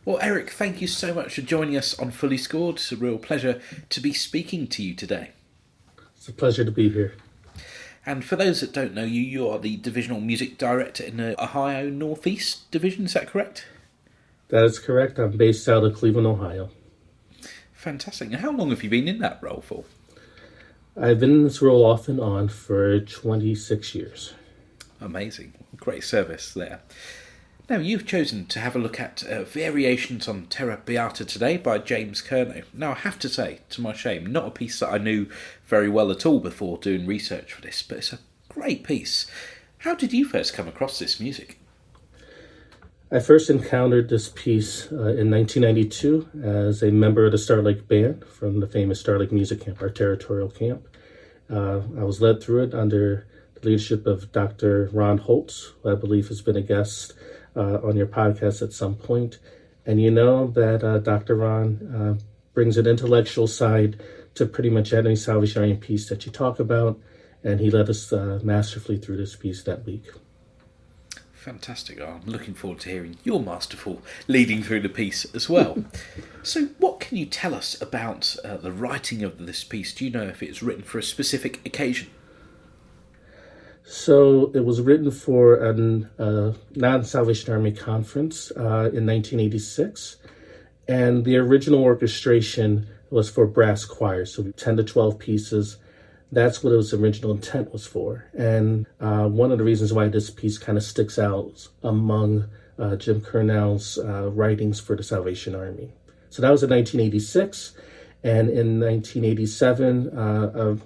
Well, Eric, thank you so much for joining us on Fully Scored. It's a real pleasure to be speaking to you today. It's a pleasure to be here. And for those that don't know you, you are the Divisional Music Director in the Ohio Northeast Division, is that correct? That is correct. I'm based out of Cleveland, Ohio. Fantastic. And how long have you been in that role for? I've been in this role off and on for 26 years. Amazing. Great service there. Now, you've chosen to have a look at Variations on Terra Beata today by James Curnow. Now, I have to say, to my shame, not a piece that I knew very well at all before doing research for this, but it's a great piece. How did you first come across this music? I first encountered this piece in 1992 as a member of the Star Lake Band from the famous Star Lake Music Camp, our territorial camp. I was led through it under the leadership of Dr. Ron Holtz, who I believe has been a guest on your podcast at some point. And you know that Dr. Ron brings an intellectual side to pretty much any Salvation Army piece that you talk about, and he led us masterfully through this piece that week. Fantastic. I'm looking forward to hearing your masterful leading through the piece as well. So what can you tell us about the writing of this piece? Do you know if it's written for a specific occasion? So it was written for a non-Salvation Army conference in 1986, and the original orchestration was for brass choir, so 10 to 12 pieces. That's what its original intent was for. And one of the reasons why this piece kind of sticks out among Jim Curnow's writings for the Salvation Army. So that was in 1986, and in 1987,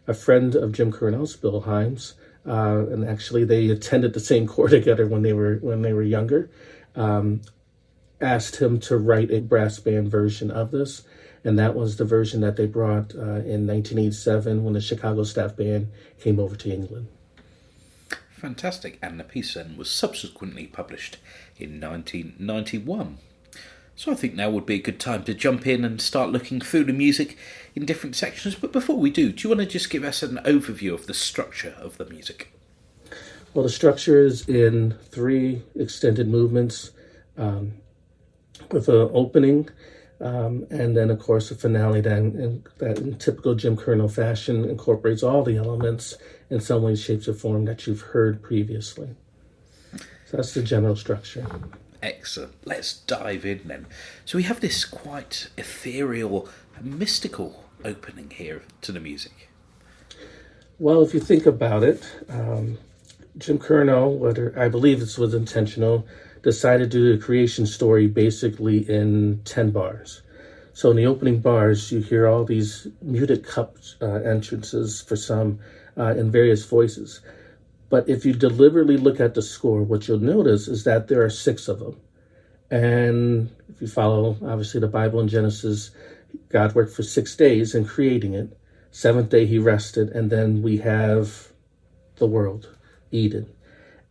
a friend of Jim Curnow's, Bill Himes, and actually they attended the same corps together when they were younger, asked him to write a brass band version of this, and that was the version that they brought in 1987 when the Chicago Staff Band came over to England. Fantastic, and the piece then was subsequently published in 1991. So I think now would be a good time to jump in and start looking through the music in different sections. But before we do you want to just give us an overview of the structure of the music? Well, the structure is in 3 extended movements with an opening and then, of course, a finale that in typical Jim Curnow fashion incorporates all the elements in some way, shapes, or form that you've heard previously. So that's the general structure. Excellent. Let's dive in then. So we have this quite ethereal and mystical opening here to the music. Well, if you think about it, Jim Curnow, whether I believe this was intentional, decided to do the creation story basically in 10 bars. So in the opening bars, you hear all these muted cup entrances for some in various voices. But if you deliberately look at the score, what you'll notice is that there are 6 of them. And if you follow, obviously, the Bible in Genesis, God worked for 6 days in creating it. 7th day he rested, and then we have the world, Eden.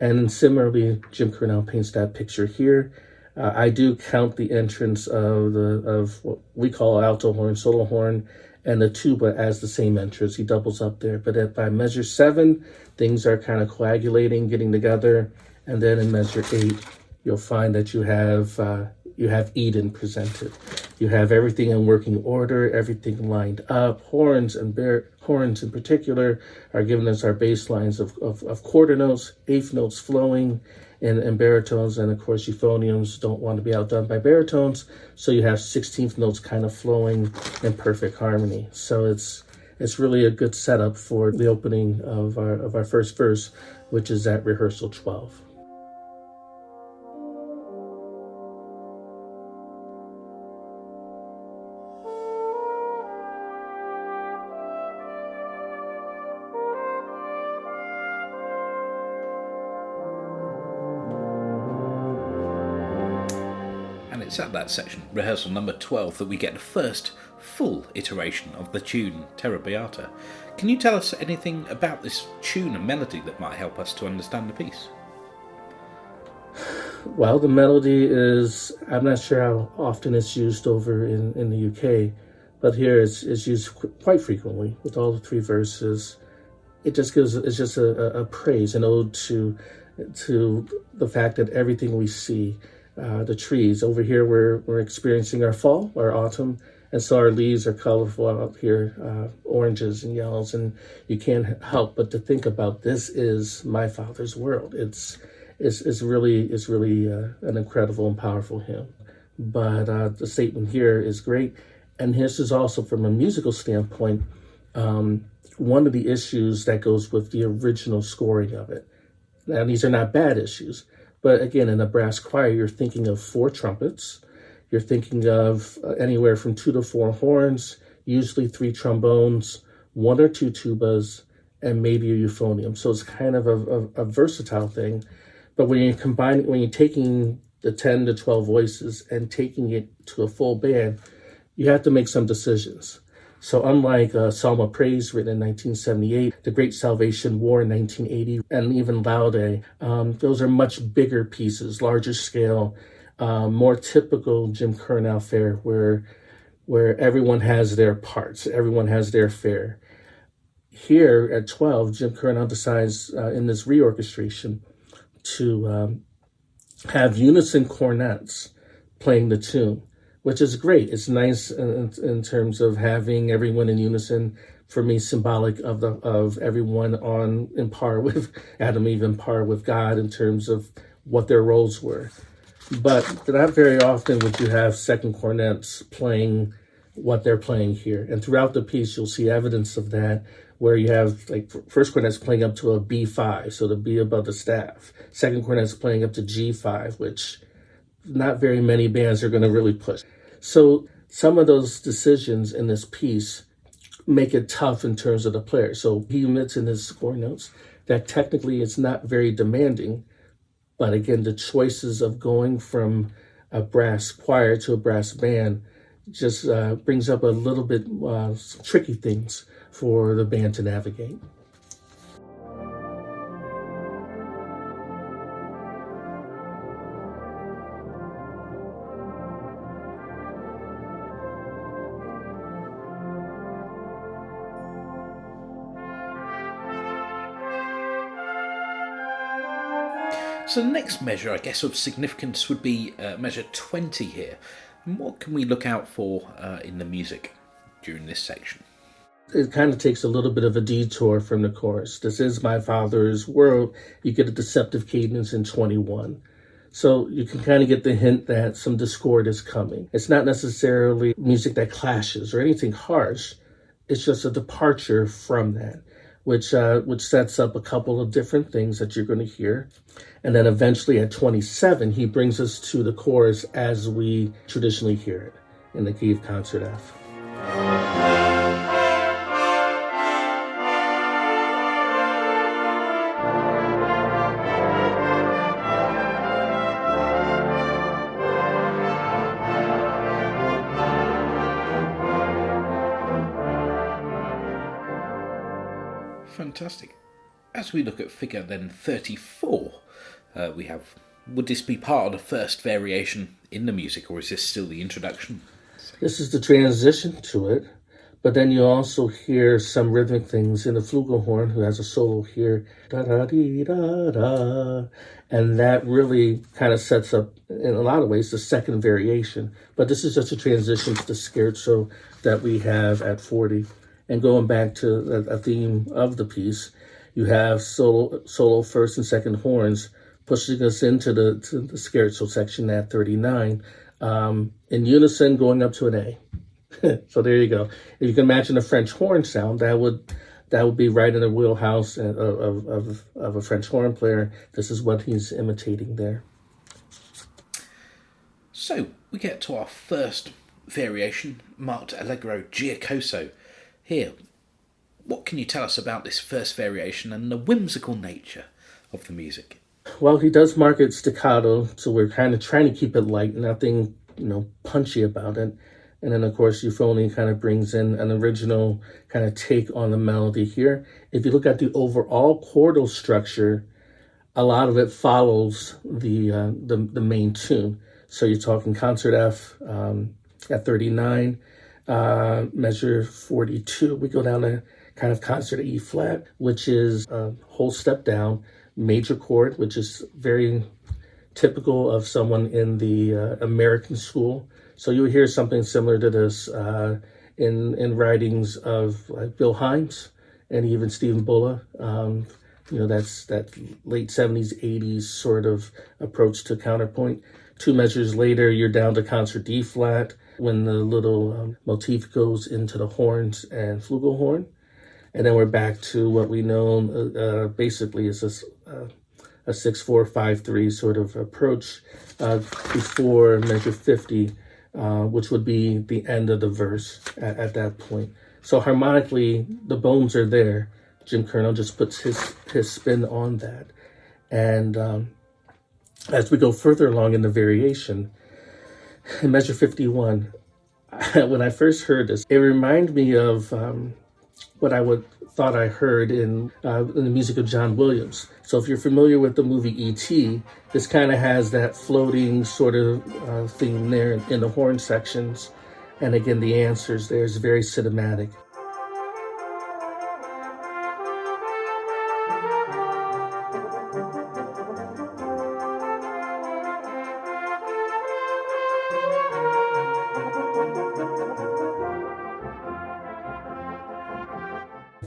And similarly, Jim Curnow paints that picture here. I do count the entrance of what we call alto horn, solo horn, and the tuba as the same entrance. He doubles up there. But if I measure 7, things are kind of coagulating, getting together. And then in measure 8, you'll find that you have Eden presented. You have everything in working order, everything lined up. Horns in particular are giving us our bass lines of quarter notes, eighth notes flowing, and baritones, and of course euphoniums don't want to be outdone by baritones, so you have 16th notes kind of flowing in perfect harmony. So it's really a good setup for the opening of our first verse, which is at rehearsal 12. It's at that section, rehearsal number 12, that we get the first full iteration of the tune Terra Beata. Can you tell us anything about this tune and melody that might help us to understand the piece? Well, the melody is, I'm not sure how often it's used over in the UK, but here it's used quite frequently with all the 3 verses. It's just a praise, an ode to the fact that everything we see the trees. Over here, we're experiencing our fall, our autumn, and so our leaves are colorful out here, oranges and yellows, and you can't help but to think about this is my Father's world. It's really an incredible and powerful hymn. But the statement here is great, and this is also from a musical standpoint. One of the issues that goes with the original scoring of it. Now, these are not bad issues, but again, in a brass choir, you're thinking of 4 trumpets. You're thinking of anywhere from 2 to 4 horns, usually 3 trombones, 1 or 2 tubas, and maybe a euphonium. So it's kind of a versatile thing. But when you're taking the 10 to 12 voices and taking it to a full band, you have to make some decisions. So unlike Psalm of Praise written in 1978, The Great Salvation War in 1980, and even Laude, those are much bigger pieces, larger scale, more typical Jim Curnow fare where everyone has their parts, everyone has their fare. Here at 12, Jim Curnow decides in this reorchestration to have unison cornets playing the tune, which is great. It's nice in terms of having everyone in unison. For me, symbolic of everyone in par with Adam, even par with God in terms of what their roles were. But not very often would you have second cornets playing what they're playing here. And throughout the piece, you'll see evidence of that, where you have like first cornet's playing up to a B5, so the B above the staff. Second cornet's playing up to G5, which not very many bands are going to really push. So some of those decisions in this piece make it tough in terms of the player. So he admits in his score notes that technically it's not very demanding, but again, the choices of going from a brass choir to a brass band just brings up a little bit some tricky things for the band to navigate. So the next measure, I guess, of significance would be measure 20 here. And what can we look out for in the music during this section? It kind of takes a little bit of a detour from the chorus. This is my Father's world. You get a deceptive cadence in 21. So you can kind of get the hint that some discord is coming. It's not necessarily music that clashes or anything harsh. It's just a departure from that, which sets up a couple of different things that you're going to hear. And then eventually at 27, he brings us to the chorus as we traditionally hear it in the key of concert F. Fantastic. As we look at figure then 34, we have, would this be part of the first variation in the music, or is this still the introduction? This is the transition to it, but then you also hear some rhythmic things in the flugelhorn, who has a solo here, da-da-dee-da-da, and that really kind of sets up, in a lot of ways, the second variation. But this is just a transition to the scherzo that we have at 40. And going back to a theme of the piece, you have solo first and second horns pushing us into the scherzo section at 39, in unison going up to an A. So there you go. If you can imagine a French horn sound, that would be right in the wheelhouse of a French horn player. This is what he's imitating there. So we get to our first variation, marked Allegro Giocoso. Here, what can you tell us about this first variation and the whimsical nature of the music? Well, he does mark it staccato, so we're kind of trying to keep it light, nothing, punchy about it. And then, of course, euphony kind of brings in an original kind of take on the melody here. If you look at the overall chordal structure, a lot of it follows the main tune. So you're talking concert F at 39. Measure 42, we go down to kind of concert E flat, which is a whole step down, major chord, which is very typical of someone in the American school. So you would hear something similar to this in writings of like Bill Himes and even Stephen Bulla. That's that late 70s, 80s sort of approach to counterpoint. 2 measures later, you're down to concert D flat when the little motif goes into the horns and flugelhorn. And then we're back to what we know basically is a 6-4-5-3 sort of approach before measure 50, which would be the end of the verse at that point. So harmonically, the bones are there. Jim Curnow just puts his spin on that. And as we go further along in the variation, in measure 51, when I first heard this, it reminded me of what I thought I heard in the music of John Williams. So if you're familiar with the movie E.T., this kind of has that floating sort of theme there in the horn sections. And again, the answers there is very cinematic.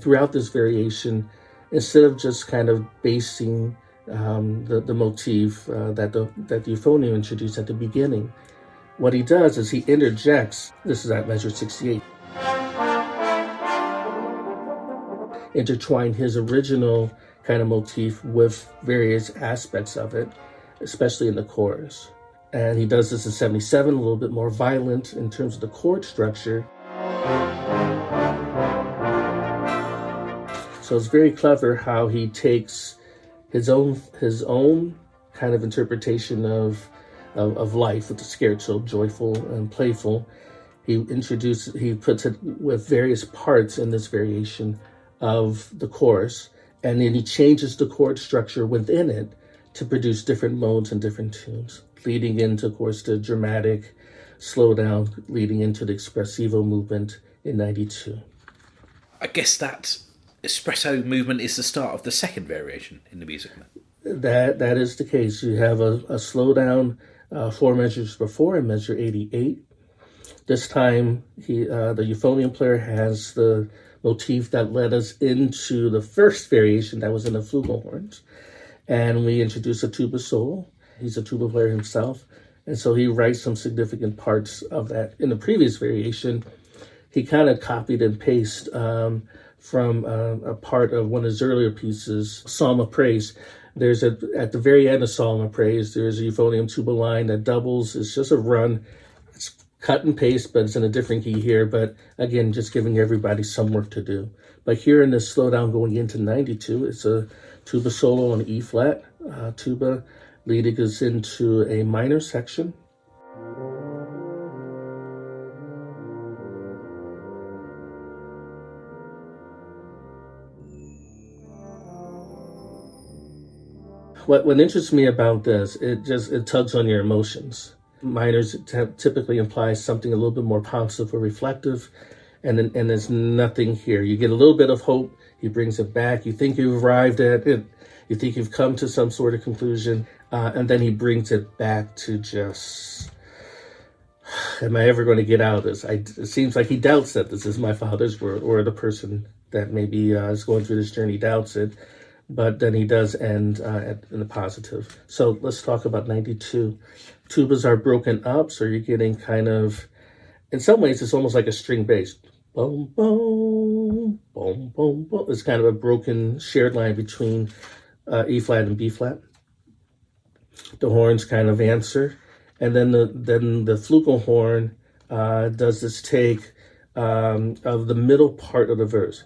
Throughout this variation, instead of just kind of basing the motif that the euphonium introduced at the beginning, what he does is he interjects, this is at measure 68, intertwine his original kind of motif with various aspects of it, especially in the chorus. And he does this in 77, a little bit more violent in terms of the chord structure. So it's very clever how he takes his own kind of interpretation of life with the scherzo, joyful and playful. He puts it with various parts in this variation of the chorus, and then he changes the chord structure within it to produce different modes and different tunes, leading into, of course, the dramatic slowdown, leading into the espressivo movement in 92. I guess that espresso movement is the start of the second variation in the music. That is the case. You have a slowdown 4 measures before in measure 88. This time, the euphonium player has the motif that led us into the first variation that was in the flugelhorns. And we introduce a tuba solo. He's a tuba player himself. And so he writes some significant parts of that. In the previous variation, he kind of copied and pasted from a part of one of his earlier pieces, Psalm of Praise. At the very end of Psalm of Praise, there's a euphonium tuba line that doubles. It's just a run. It's cut and paste, but it's in a different key here. But again, just giving everybody some work to do. But here in this slowdown going into 92, it's a tuba solo on E flat. Tuba leading us into a minor section. What interests me about this, it tugs on your emotions. Minors typically implies something a little bit more pensive or reflective, and there's nothing here. You get a little bit of hope. He brings it back. You think you've arrived at it. You think you've come to some sort of conclusion, and then he brings it back to just, am I ever going to get out of this? It seems like he doubts that this is my father's world, or the person that maybe is going through this journey doubts it. But then he does end in the positive. So let's talk about 92. Tubas are broken up, so you're getting kind of, in some ways, it's almost like a string bass. Boom, boom, boom, boom, boom. It's kind of a broken shared line between E flat and B flat. The horns kind of answer, and then the flugelhorn does this take of the middle part of the verse.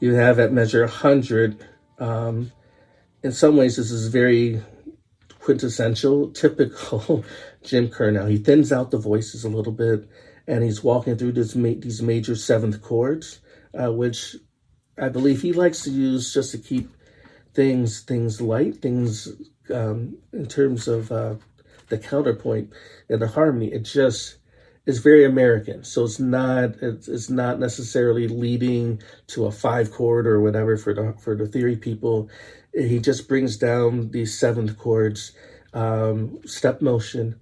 You have at measure 100. In some ways, this is very quintessential, typical Jim Curnow. He thins out the voices a little bit, and he's walking through these major seventh chords, which I believe he likes to use just to keep things light, in terms of the counterpoint and the harmony. is very American. So it's not necessarily leading to a 5 chord or whatever for the theory people. He just brings down these 7th chords, step motion,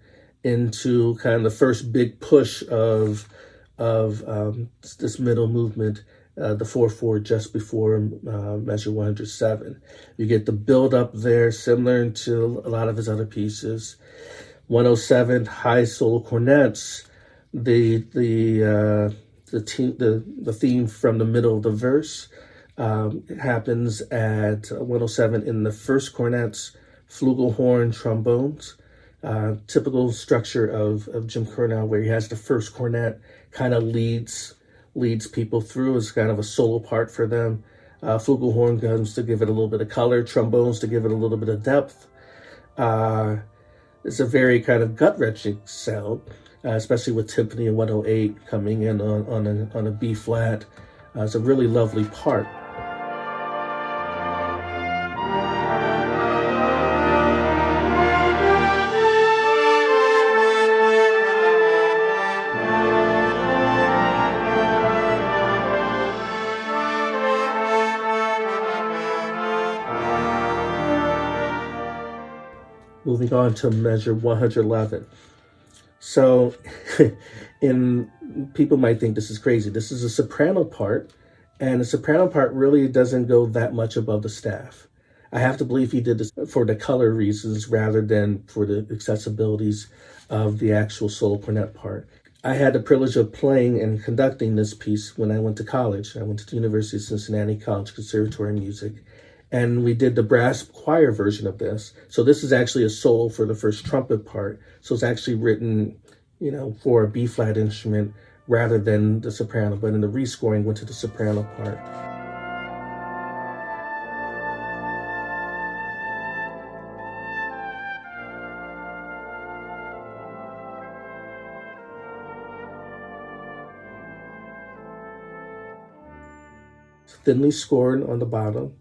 into kind of the first big push of this middle movement, the 4/4 just before measure 107. You get the build up there, similar to a lot of his other pieces. 107 high solo cornets, the theme from the middle of the verse happens at 107 in the first cornets, flugelhorn, trombones. Typical structure of Jim Curnow, where he has the first cornet kind of leads people through as kind of a solo part for them. Flugelhorn comes to give it a little bit of color, trombones to give it a little bit of depth. It's a very kind of gut-wrenching sound, especially with timpani and 108 coming in on a B flat. It's a really lovely part. Moving on to measure 111. So, people might think this is crazy. This is a soprano part, and the soprano part really doesn't go that much above the staff. I have to believe he did this for the color reasons rather than for the accessibilities of the actual solo cornet part. I had the privilege of playing and conducting this piece when I went to college. I went to the University of Cincinnati College Conservatory of Music, and we did the brass choir version of this. So this is actually a solo for the first trumpet part. So it's actually written, for a B flat instrument rather than the soprano, but in the rescoring went to the soprano part. Thinly scored on the bottom.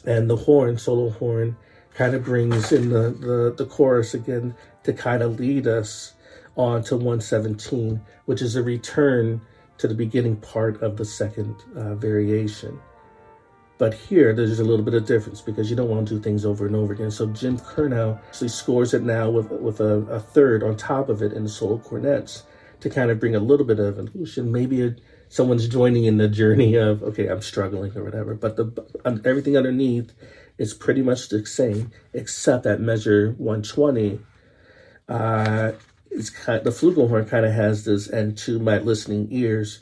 And the horn, solo horn, kind of brings in the chorus again to kind of lead us on to 117, which is a return to the beginning part of the second variation. But here, there's a little bit of difference because you don't want to do things over and over again. So Jim Curnow actually scores it now with a third on top of it in the solo cornets to kind of bring a little bit of illusion, maybe someone's joining in the journey of, okay, I'm struggling or whatever, but everything underneath is pretty much the same, except that measure 120, the flugelhorn kind of has this, and to my listening ears,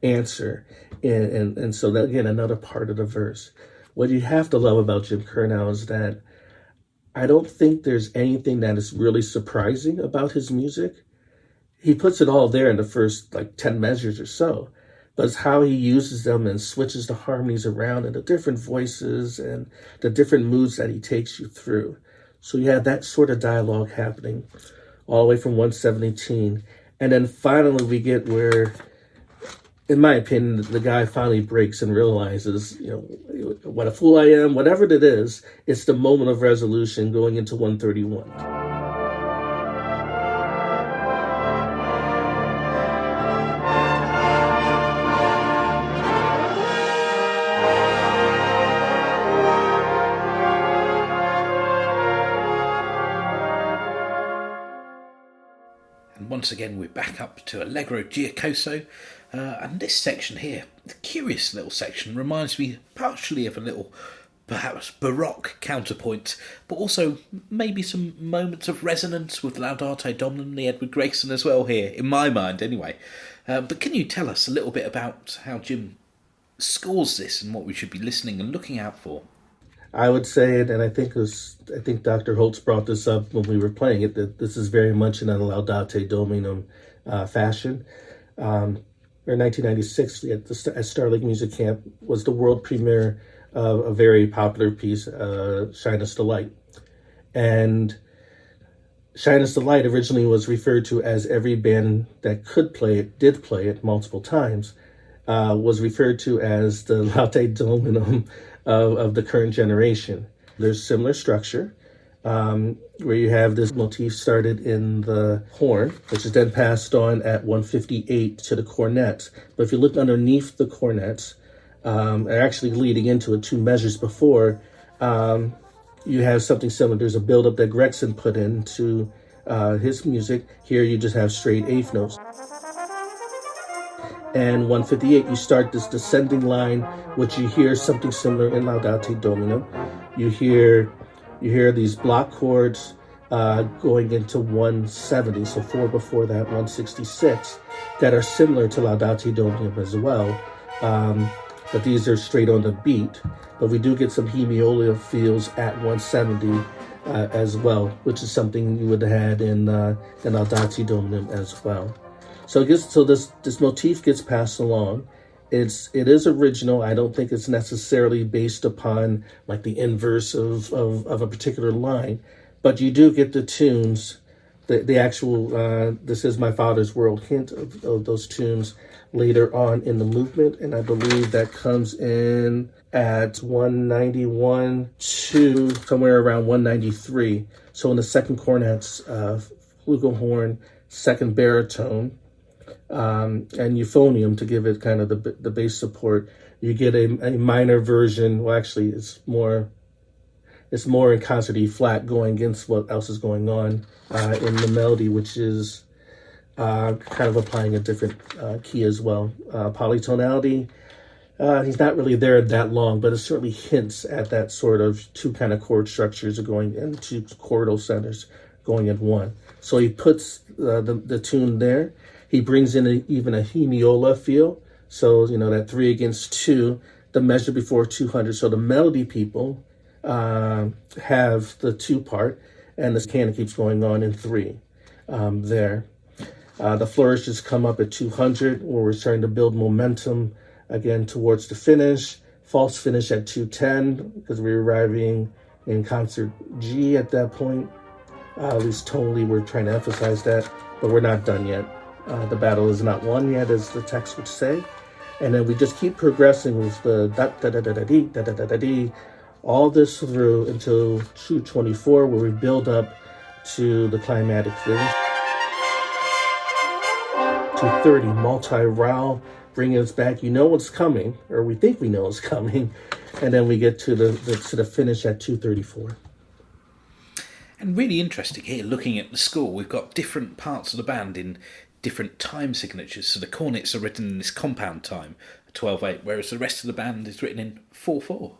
answer. And so that, again, another part of the verse. What you have to love about Jim Curnow is that I don't think there's anything that is really surprising about his music. He puts it all there in the first 10 measures or so, but it's how he uses them and switches the harmonies around and the different voices and the different moods that he takes you through. So you have that sort of dialogue happening all the way from 117. And then finally we get where, in my opinion, the guy finally breaks and realizes, what a fool I am, whatever it is, it's the moment of resolution going into 131. Once again, we're back up to Allegro Giacoso, and this section here, the curious little section, reminds me partially of a little, perhaps, Baroque counterpoint, but also maybe some moments of resonance with Laudate Domine, Edward Grayson as well here, in my mind anyway. But can you tell us a little bit about how Jim scores this and what we should be listening and looking out for? I would say it, and I think Dr. Holtz brought this up when we were playing it, that this is very much in a Laudate Dominum fashion. In 1996, at Starlight Music Camp, was the world premiere of a very popular piece, Shine Us the Light. And Shine Us the Light originally was referred to as every band that could play it, did play it multiple times, was referred to as the Laudate Dominum of the current generation. There's similar structure. where you have this motif started in the horn, which is then passed on at 158 to the cornets. But if you look underneath the cornets, actually leading into it 2 measures before, you have something similar. There's a buildup that Gregson put into his music. Here you just have straight eighth notes. And 158, you start this descending line, which you hear something similar in Laudate Domino. You hear these block chords going into 170, so 4 before that, 166, that are similar to Laudate Domino as well. But these are straight on the beat. But we do get some hemiola feels at 170 as well, which is something you would have had in Laudate Domino as well. So this motif gets passed along. It is original. I don't think it's necessarily based upon like the inverse of a particular line, but you do get the tunes, the actual "This Is My Father's World" hint of those tunes later on in the movement, and I believe that comes in at 191 to somewhere around 193. So in the second cornets, flugelhorn, second baritone, and euphonium to give it kind of the bass support. You get a minor version. Well, actually, it's more in concert E flat going against what else is going on in the melody, which is kind of applying a different key as well. Polytonality, he's not really there that long, but it certainly hints at that sort of 2 kind of chord structures going into chordal centers going in 1. So he puts the tune there. He brings in even a hemiola feel. So, that 3 against 2, the measure before 200. So the melody people have the 2 part, and this canon keeps going on in 3 there. The flourishes come up at 200, where we're starting to build momentum again towards the finish. False finish at 210, because we're arriving in concert G at that point. At least tonally, we're trying to emphasize that, but we're not done yet. The battle is not won yet, as the text would say. And then we just keep progressing with the da-da-da-da-da-dee, da-da-da-da-dee, all this through until 224, where we build up to the climatic finish. 230, multi-row, bringing us back. You know what's coming, or we think we know what's coming. And then we get to the finish at 234. And really interesting here, looking at the score, we've got different parts of the band in different time signatures. So the cornets are written in this compound time, 12/8, whereas the rest of the band is written in 4/4.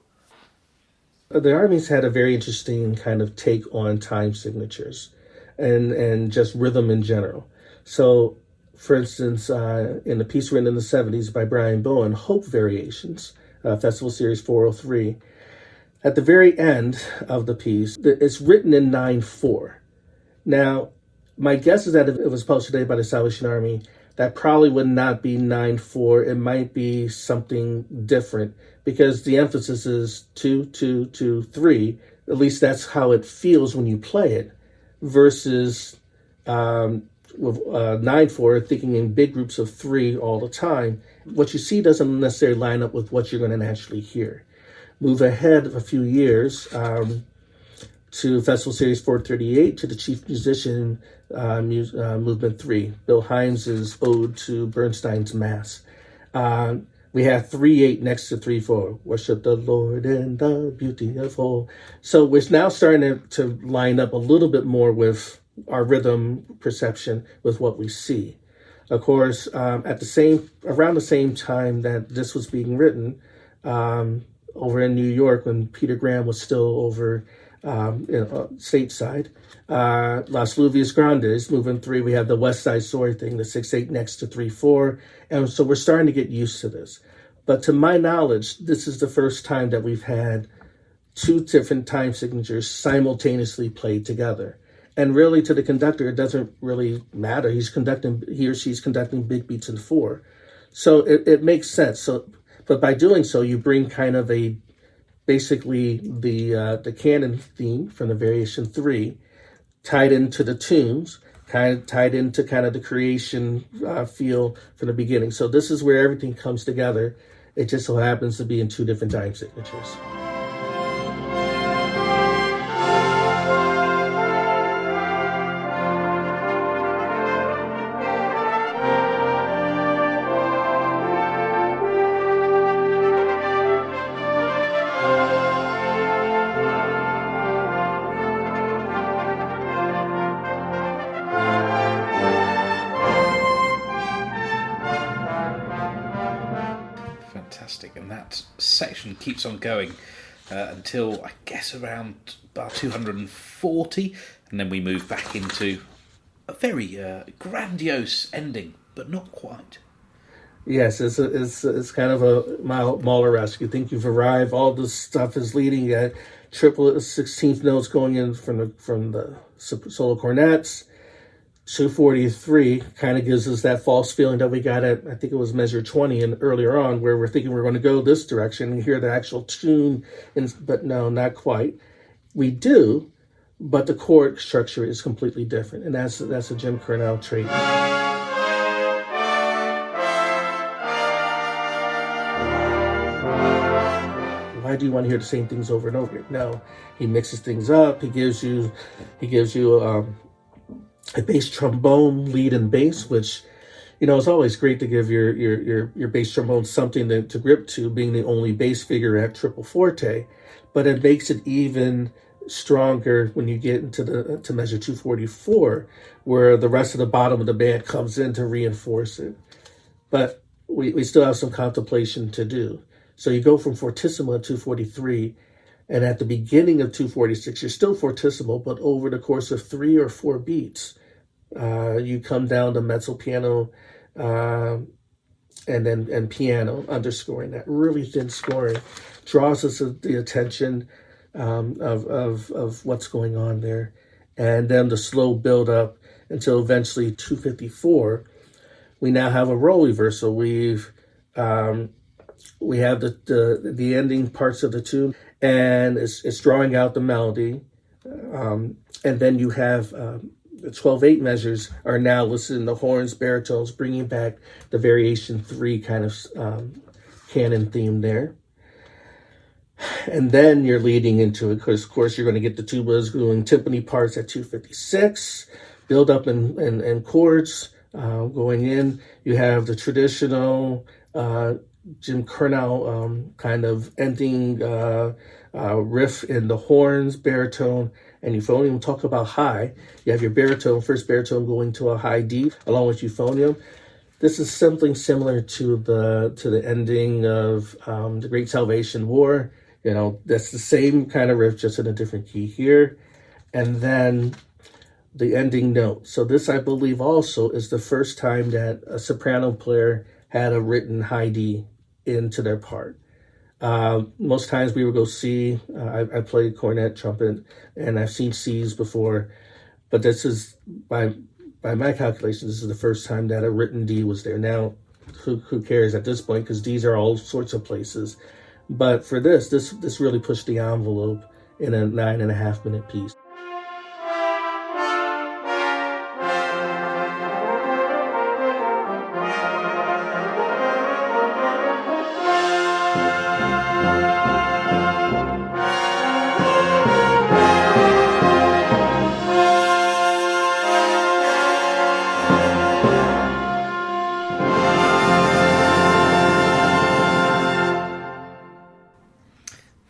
The Army's had a very interesting kind of take on time signatures and just rhythm in general. So, for instance, in the piece written in the 70s by Brian Bowen, Hope Variations, Festival Series 403, at the very end of the piece, it's written in 9/4. Now, my guess is that if it was published today by the Salvation Army, that probably would not be 9/4. It might be something different, because the emphasis is 2, 2, 2, 3. At least that's how it feels when you play it, versus with 9/4, thinking in big groups of 3 all the time. What you see doesn't necessarily line up with what you're going to naturally hear. Move ahead a few years to Festival Series 438, to the Chief Musician Movement 3, Bill Hymes's Ode to Bernstein's Mass. We have 3/8 next to 3/4. Worship the Lord in the beauty of whole. So we're now starting to line up a little bit more with our rhythm perception with what we see. Of course, around the same time that this was being written, over in New York, when Peter Graham was still over stateside, Las Luvias Grandes, Movement 3, we have the West Side Story thing, the 6/8 next to 3/4, and so we're starting to get used to this. But to my knowledge, this is the first time that we've had 2 different time signatures simultaneously played together. And really, to the conductor, it doesn't really matter. He or she's conducting big beats in 4. So it makes sense. So, but by doing so, you bring kind of basically the canon theme from the Variation 3, tied into the tunes, kind of tied into kind of the creation feel from the beginning. So this is where everything comes together. It just so happens to be in 2 different time signatures. section keeps on going until, I guess, around bar 240, and then we move back into a very grandiose ending, but not quite. Yes, it's kind of a Mahler-esque. You think you've arrived, all this stuff is leading at triple 16th notes going in from the solo cornets. 243 kind of gives us that false feeling that we got at, I think it was measure 20 and earlier on, where we're thinking we're going to go this direction and hear the actual tune, but no, not quite. We do, but the chord structure is completely different, and that's a Jim Curnow trait. Why do you want to hear the same things over and over? No, he mixes things up. He gives you a bass trombone lead and bass, which, it's always great to give your bass trombone something to grip to, being the only bass figure at triple forte. But it makes it even stronger when you get into to measure 244, where the rest of the bottom of the band comes in to reinforce it. But we still have some contemplation to do. So you go from fortissimo at 243, and at the beginning of 246, you're still fortissimo, but over the course of 3 or 4 beats, you come down to mezzo piano and piano, underscoring that really thin scoring draws us the attention of what's going on there, and then the slow build up until eventually 254. We now have a role reversal. We have the ending parts of the tune, and it's drawing out the melody, and then you have the 12/8 measures are now listed in the horns, baritones, bringing back the variation 3 kind of canon theme there. And then you're leading into it, because of course you're going to get the tubas doing timpani parts at 256, build up and chords going in. You have the traditional Jim Curnow kind of ending riff in the horns, baritone, and euphonium. Talk about high. You have your baritone, first baritone going to a high D, along with euphonium. This is something similar to the ending of The Great Salvation War. That's the same kind of riff, just in a different key here. And then the ending note. So this, I believe, also is the first time that a soprano player had a written high D into their part. Most times we would go C. I played cornet, trumpet, and I've seen C's before, but this is, by my calculations, this is the first time that a written D was there. Now, who cares at this point, because D's are all sorts of places. But for this really pushed the envelope in a 9.5-minute piece.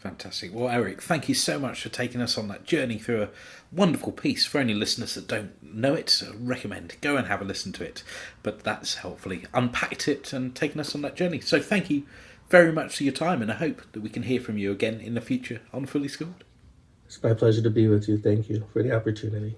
Fantastic. Well, Eric, thank you so much for taking us on that journey through a wonderful piece. For any listeners that don't know it, I recommend go and have a listen to it. But that's helpfully unpacked it and taken us on that journey. So thank you very much for your time, and I hope that we can hear from you again in the future on Fully Schooled. It's my pleasure to be with you. Thank you for the opportunity.